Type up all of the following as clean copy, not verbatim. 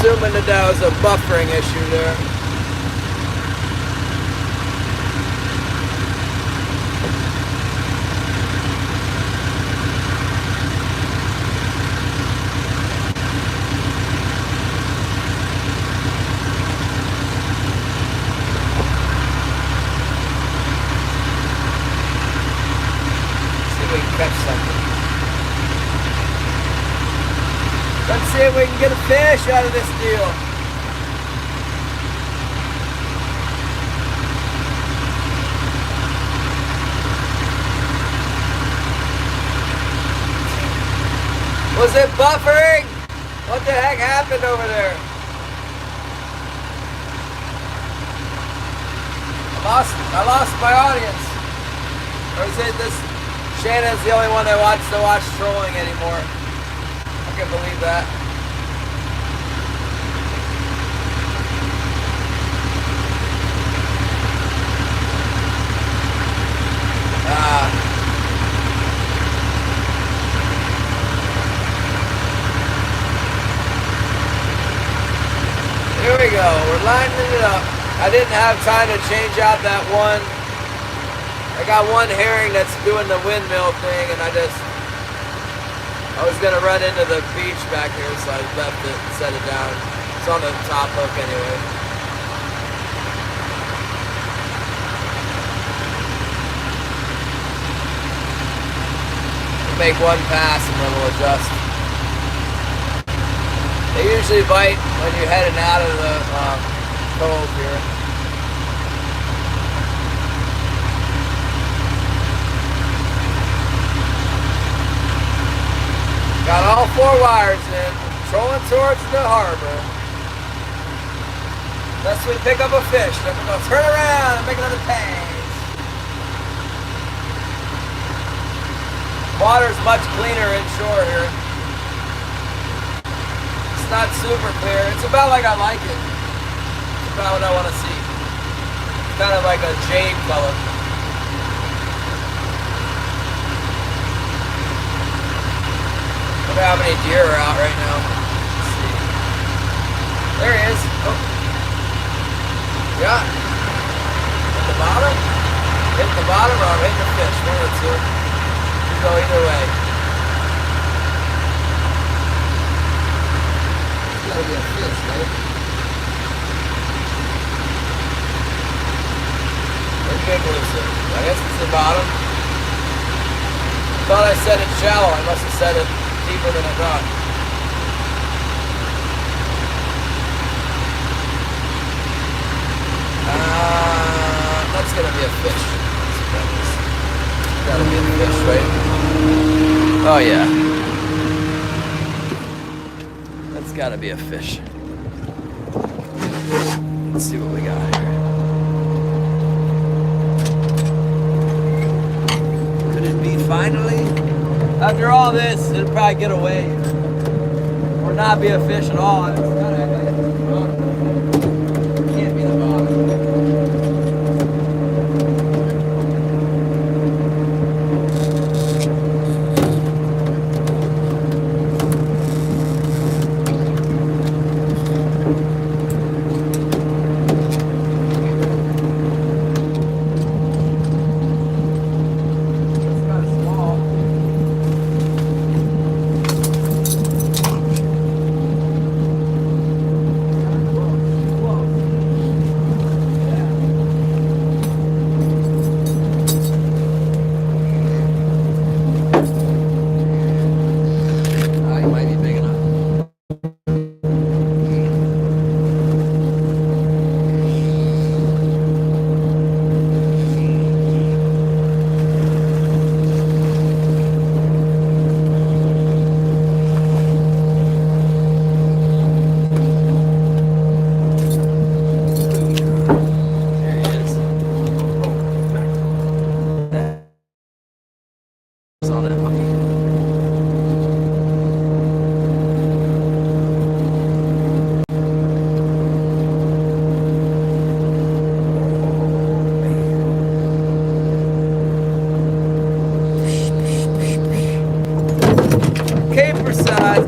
assuming that that was a buffering issue there. Catch something. Let's see if we can get a fish out of this deal. Was it buffering? What the heck happened over there? I lost my audience. Or is it this? Shannon's the only one that wants to watch trolling anymore. I can't believe that. Here we go. We're lining it up. I didn't have time to change out that one. I got one herring that's doing the windmill thing, and I was gonna run into the beach back here, so I left it and set it down. It's on the top hook anyway. We'll make one pass and then we'll adjust. They usually bite when you're heading out of the cove here. Got all 4 wires in, trolling towards the harbor. Unless we pick up a fish, then we're gonna turn around and make another pass. Water's much cleaner inshore here. It's not super clear. It's about like I like it. It's about what I want to see. It's kind of like a jade color. Look how many deer are out right now. Let's see. There he is. Oh. Yeah. Hit the bottom? Hit the bottom or I'm hitting the fish. One of the two. You go either way. It's gotta be a fish, right? Where'd you get Gleacier? I guess it's the bottom. I thought I set it shallow. I must have set it deeper than I thought. That's gonna be a fish. Gotta be a fish, right? Oh yeah. That's gotta be a fish. Let's see what we got here. Could it be finally? After all this, it'll probably get away. Or not be a fish at all. It's gotta act like it's the bottom. It can't be the bottom.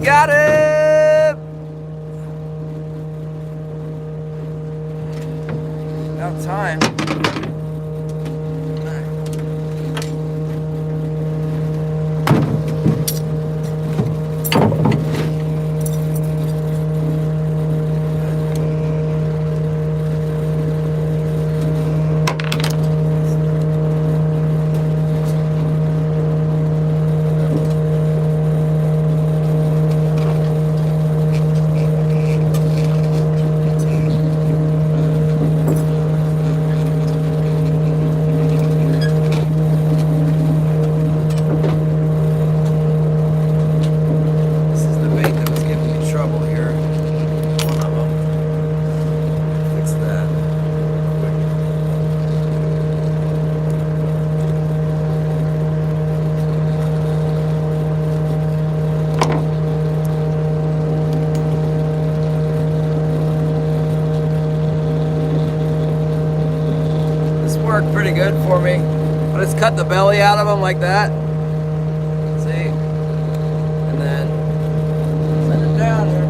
Got him! good for me. I just cut the belly out of them like that. See? And then set it down here.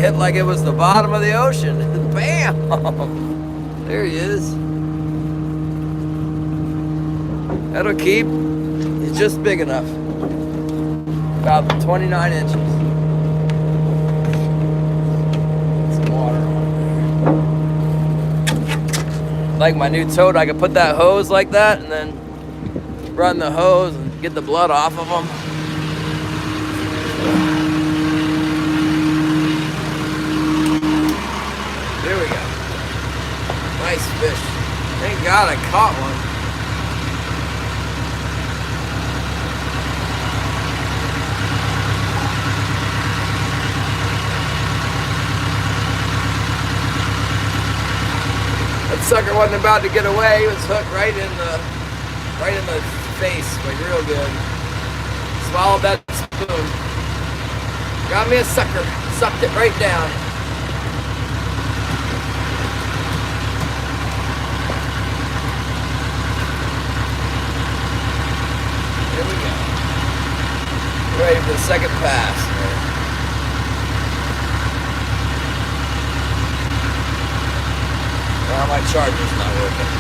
Hit like it was the bottom of the ocean. Bam! There he is. That'll keep. He's just big enough. About 29 inches. Some water on. Like my new toad, I could put that hose like that and then run the hose and get the blood off of them. There we go. Nice fish. Thank God I caught one. That sucker wasn't about to get away. He was hooked right in the face, like real good. Swallowed that spoon. Got me a sucker. Sucked it right down. Here we go. Ready for the second pass. Well, my charger's not working.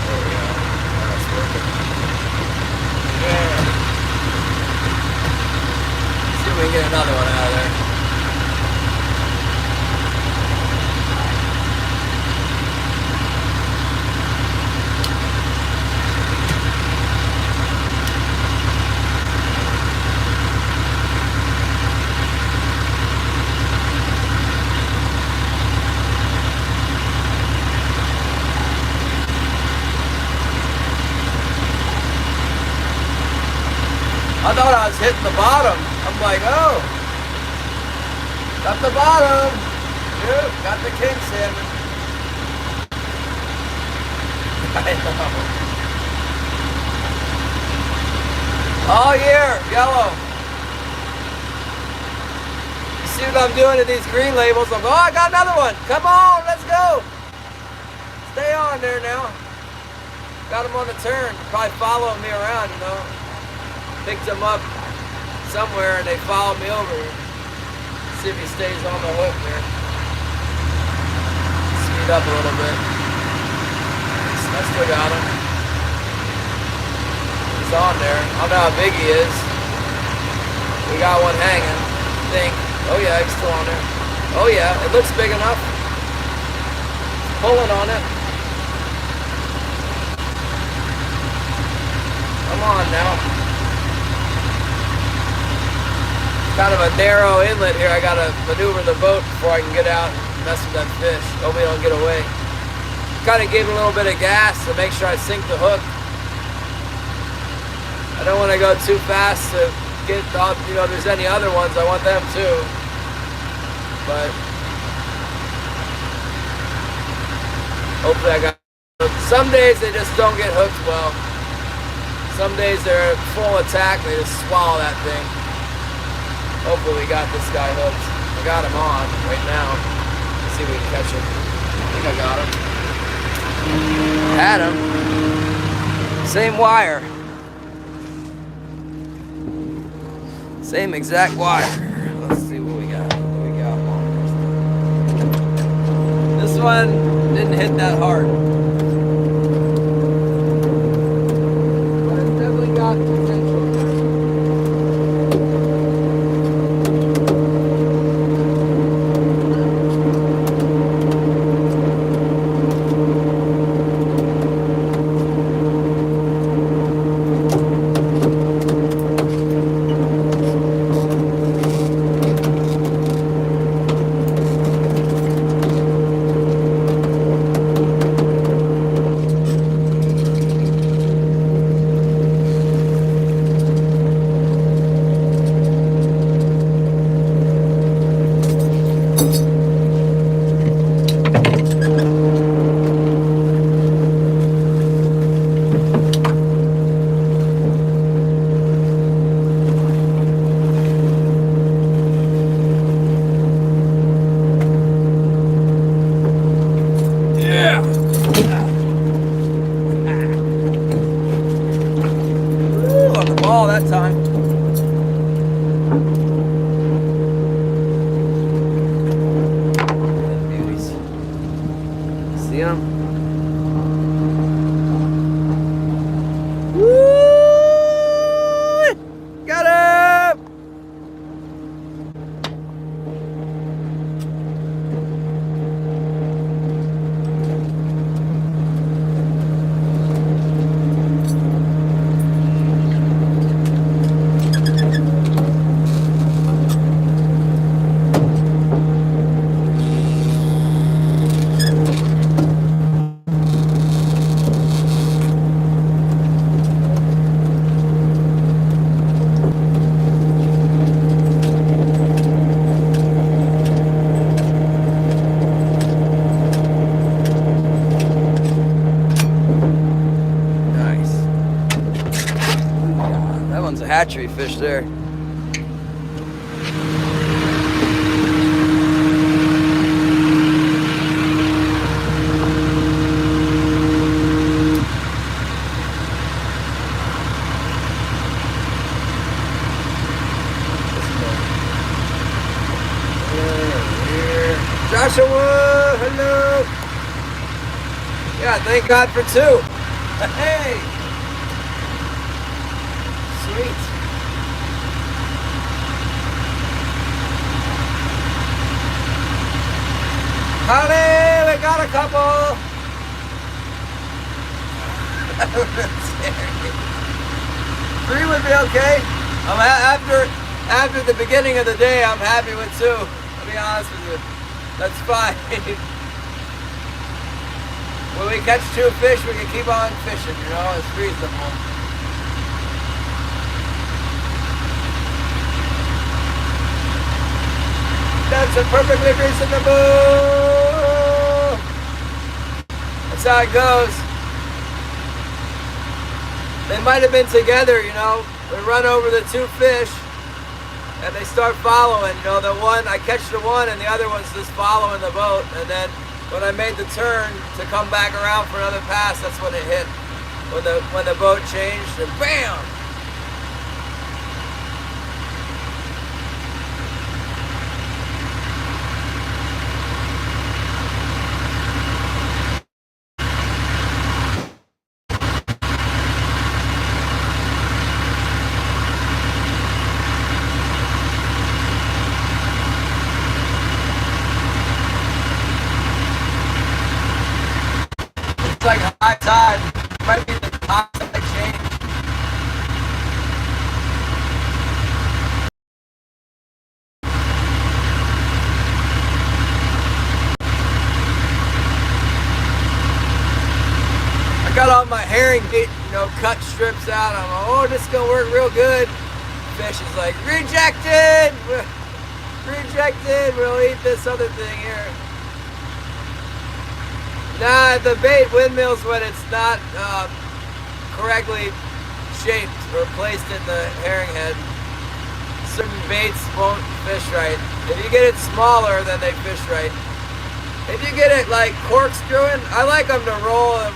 There we go. That's working. Yeah. See if we can get another one out of there. I thought I was hitting the bottom. I'm like, oh, got the bottom. Dude, got the king salmon. I know. All year, yellow. You see what I'm doing to these green labels? I'm going, oh, I got another one. Come on, let's go. Stay on there now. Got him on the turn. Probably following me around, you know. Picked him up somewhere and they followed me over. See if he stays on the hook there. Speed up a little bit. I still got him. He's on there. I don't know how big he is. We got one hanging, I think. Oh yeah, he's still on there. Oh yeah, it looks big enough. Pulling on it. Come on now. Kind of a narrow inlet here. I gotta maneuver the boat before I can get out and mess with that fish. Hope he don't get away. Kind of gave him a little bit of gas to make sure I sink the hook. I don't want to go too fast to get off, you know, if there's any other ones, I want them too. But hopefully I got. Some days they just don't get hooked well. Some days they're full attack, they just swallow that thing. Hopefully we got this guy hooked. I got him on right now. Let's see if we can catch him. I think I got him. Had him. Same wire. Same exact wire. Let's see what we got. What we got on this one didn't hit that hard. But it's definitely got potential. hatchery fish there. Joshua, hello. Yeah, thank God for 2. Hey. Sweet. Honey, we got a couple. 3 would be okay. After the beginning of the day, I'm happy with 2. I'll be honest with you. That's fine. When we catch 2 fish, we can keep on fishing, you know, it's reasonable. That's a perfectly reasonable. That's how it goes. They might have been together, you know. We run over the 2 fish and they start following, you know, the one, I catch the one and the other one's just following the boat, and then when I made the turn to come back around for another pass, that's when it hit. When the boat changed, and bam! It's like high tide. It might be the high tide change. I got all my herring bait, you know, cut strips out. I'm like, oh, this is gonna work real good. Fish is like, rejected! Rejected, we'll eat this other thing here. Nah, the bait windmills when it's not correctly shaped or placed in the herring head. Certain baits won't fish right. If you get it smaller, then they fish right. If you get it like corkscrewing, I like them to roll and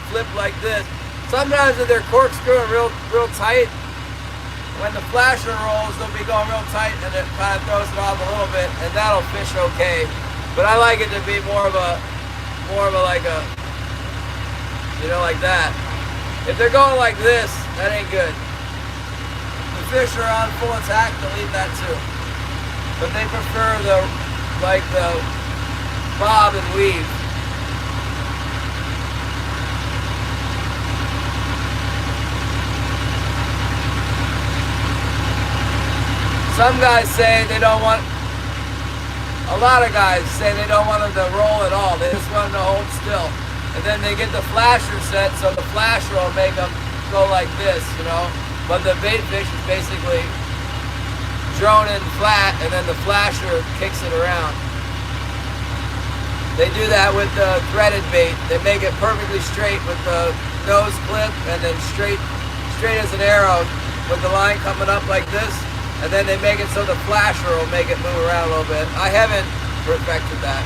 flip like this. Sometimes if they're corkscrewing real tight, when the flasher rolls, they'll be going real tight and it kind of throws it off a little bit, and that'll fish okay. But I like it to be more of a like a, you know, like that. If they're going like this, that ain't good. The fish are on full attack, they'll eat that too. But they prefer the bob and weave. Some guys say they don't want, a lot of guys say they don't want them to roll at all. They just want them to hold still. And then they get the flasher set, so the flasher will make them go like this, you know. But the bait fish is basically droning flat, and then the flasher kicks it around. They do that with the threaded bait. They make it perfectly straight with the nose clip, and then straight as an arrow with the line coming up like this. And then they make it so the flasher will make it move around a little bit. I haven't perfected that.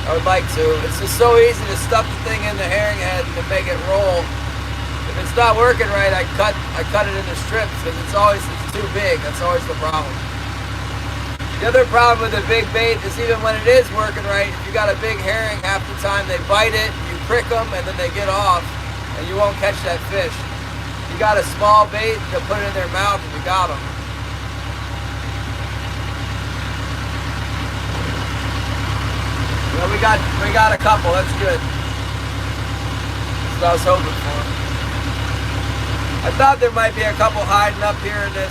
I would like to. It's just so easy to stuff the thing in the herring head and make it roll. If it's not working right, I cut it into strips because it's too big. That's always the problem. The other problem with the big bait is even when it is working right, if you got a big herring, half the time they bite it, you prick them, and then they get off, and you won't catch that fish. You got a small bait, they'll put it in their mouth, and you got them. Well, we got a couple. That's good. That's what I was hoping for. I thought there might be a couple hiding up here in this.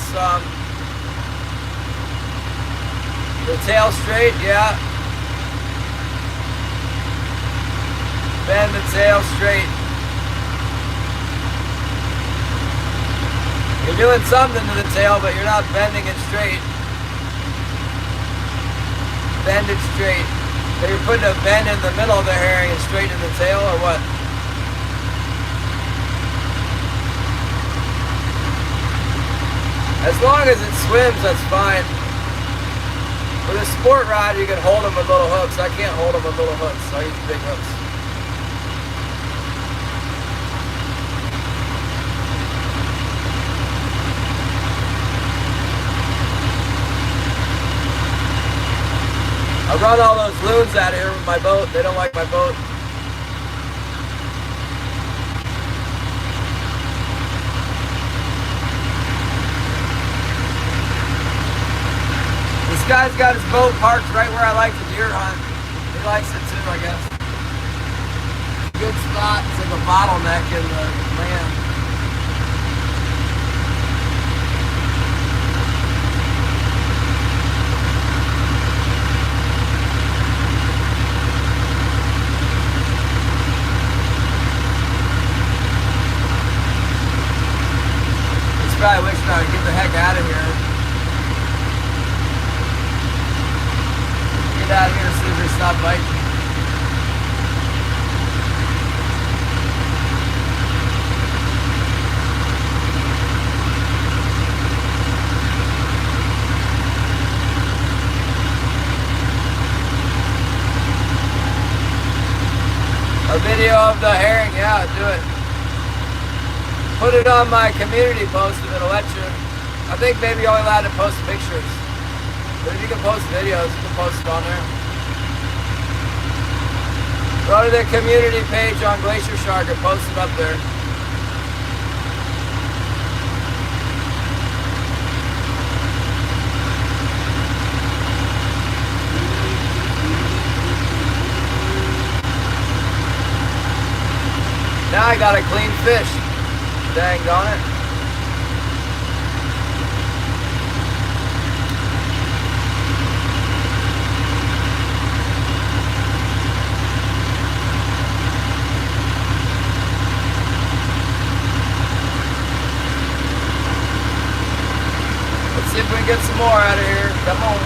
The tail straight, yeah. Bend the tail straight. You're doing something to the tail, but you're not bending it straight. Bend it straight. So you're putting a bend in the middle of the herring and straight in the tail, or what? As long as it swims, that's fine. With a sport rod, you can hold them with little hooks. I can't hold them with little hooks, so I use big hooks. I run all those loons out of here with my boat. They don't like my boat. This guy's got his boat parked right where I like to deer hunt. He likes it too, I guess. Good spot. It's like a bottleneck in the land. I wish I would get the heck out of here. Get out of here as soon as they stop biting. A video of the herring, yeah, do it. Put it on my community post and it'll let you. I think maybe you're only allowed to post pictures. But if you can post videos, you can post it on there. Go to the community page on Glacier Shark and post it up there. Now I got a clean fish. Dang on it. Let's see if we can get some more out of here. Come on.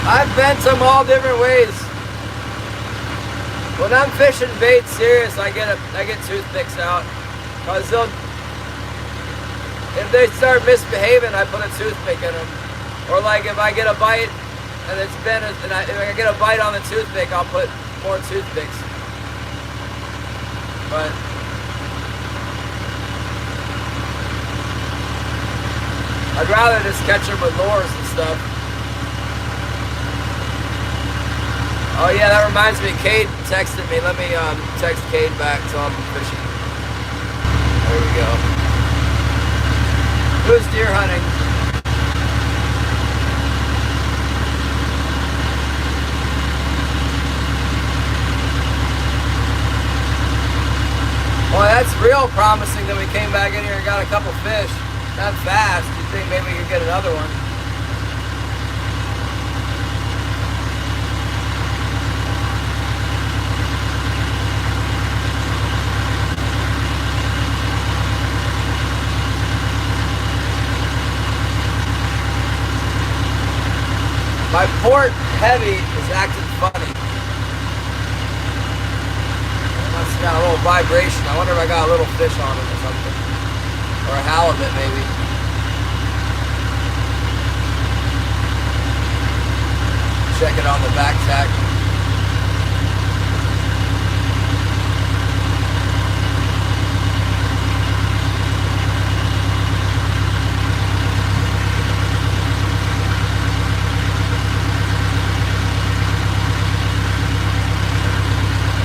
I've bent them all different ways. When I'm fishing bait serious, I get toothpicks out, cause if they start misbehaving, I put a toothpick in them. Or like if I get a bite and it's bent, and if I get a bite on the toothpick, I'll put more toothpicks. But I'd rather just catch them with lures and stuff. Oh yeah, that reminds me, Cade texted me. Let me text Cade back, tell him I'm fishing. There we go. Who's deer hunting? Well, that's real promising that we came back in here and got a couple fish. Not fast. You think maybe we could get another one? My port heavy is acting funny. It must have got a little vibration. I wonder if I got a little fish on it or something. Or a halibut maybe. Check it on the back tack.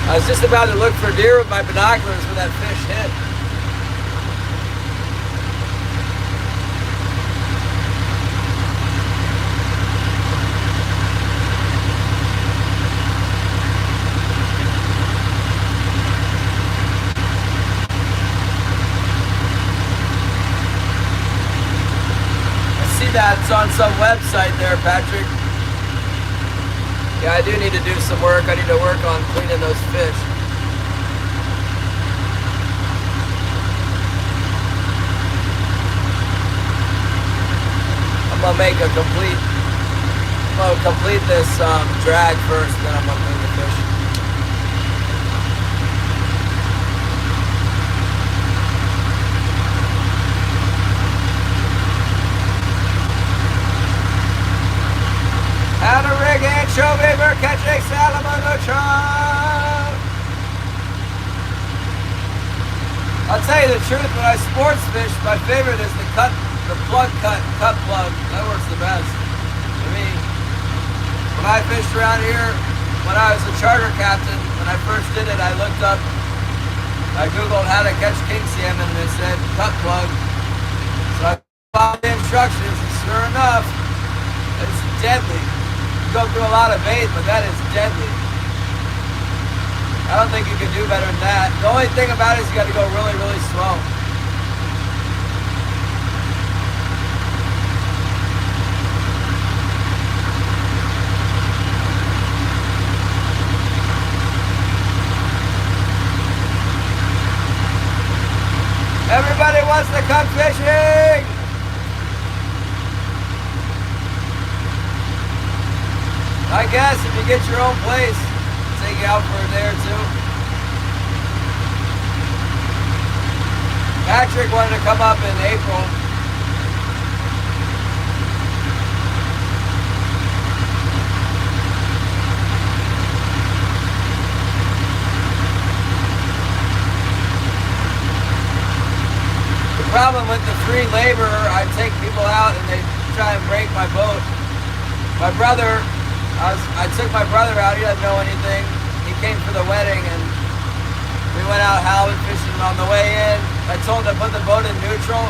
I was just about to look for deer with my binoculars when that fish hit. I see that it's on some website there, Patrick. Yeah, I do need to do some work. I need to work on cleaning those fish. gonna make a complete. I'm gonna complete this drag first, then I'm gonna bring the fish. How to rig anchovy for catching salmon or trout. I'll tell you the truth, when I sports fish, my favorite is the plug cut plug. That works the best for me. When I fished around here, when I was a charter captain, when I first did it, I looked up, I Googled how to catch king salmon, and it said cut plug. So I followed the instructions, and sure enough, it's deadly. You go through a lot of bait, but that is deadly. I don't think you can do better than that. The only thing about it is you got to go really, really slow. Everybody wants to come fishing! I guess if you get your own place, take you out for a day or two. Patrick wanted to come up in April. The problem with the free labor, I take people out and they try and break my boat. My brother, I took my brother out, he doesn't know anything. He came for the wedding and we went out halibut fishing. On the way in, I told him to put the boat in neutral.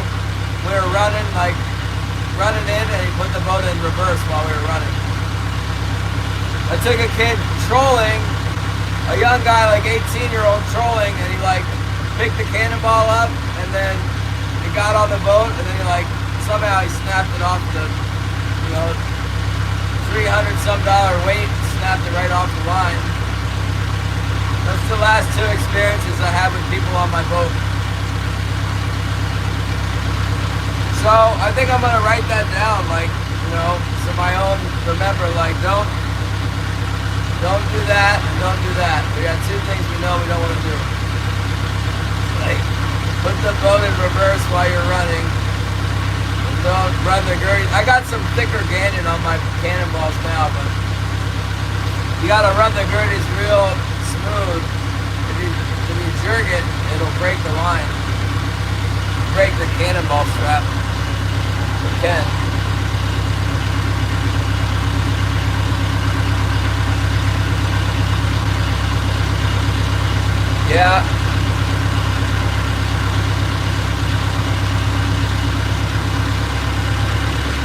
We were running in, and he put the boat in reverse while we were running. I took a kid trolling, a young guy, like 18-year-old trolling, and he like picked the cannonball up and then he got on the boat and then he like, somehow he snapped it off the, you know, $300-some weight, snapped it right off the line. That's the last two experiences I have with people on my boat. So I think I'm gonna write that down, like, you know, so my own, remember, like, don't do that and don't do that. We got two things we know we don't want to do. Like, put the boat in reverse while you're running. Don't run the gurdy. I got some thicker gannon on my cannonballs now, but you gotta run the gurdies real smooth. If you jerk it, it'll break the line. Break the cannonball strap. It can. Yeah.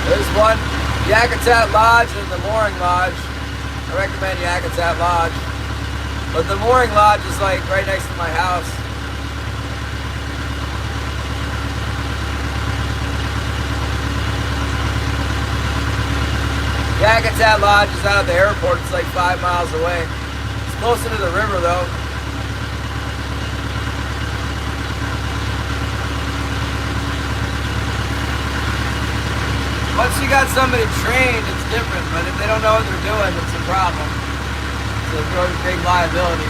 There's one, Yakutat Lodge and the Mooring Lodge. I recommend Yakutat Lodge. But the Mooring Lodge is like right next to my house. Yakutat Lodge is out at the airport. It's like 5 miles away. It's closer to the river though. Once you got somebody trained, it's different, but if they don't know what they're doing, it's a problem. It's a really big liability.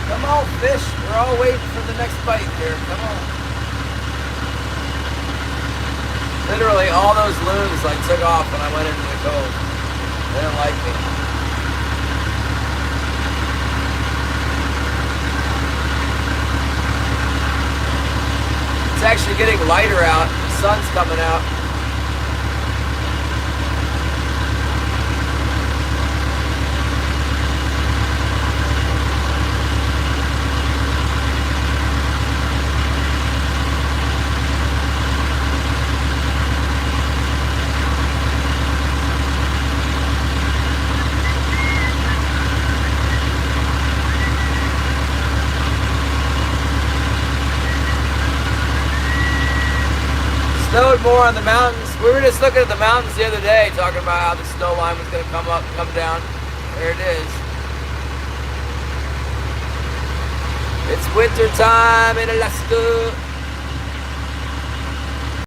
Come on, fish. We're all waiting for the next bite here. Come on. Literally, all those loons like took off when I went into the cove. They didn't like me. It's actually getting lighter out. The sun's coming out. Snowed more on the mountains We were just looking at the mountains the other day, talking about how the snow line was going to come down. There it is. It's winter time in Alaska.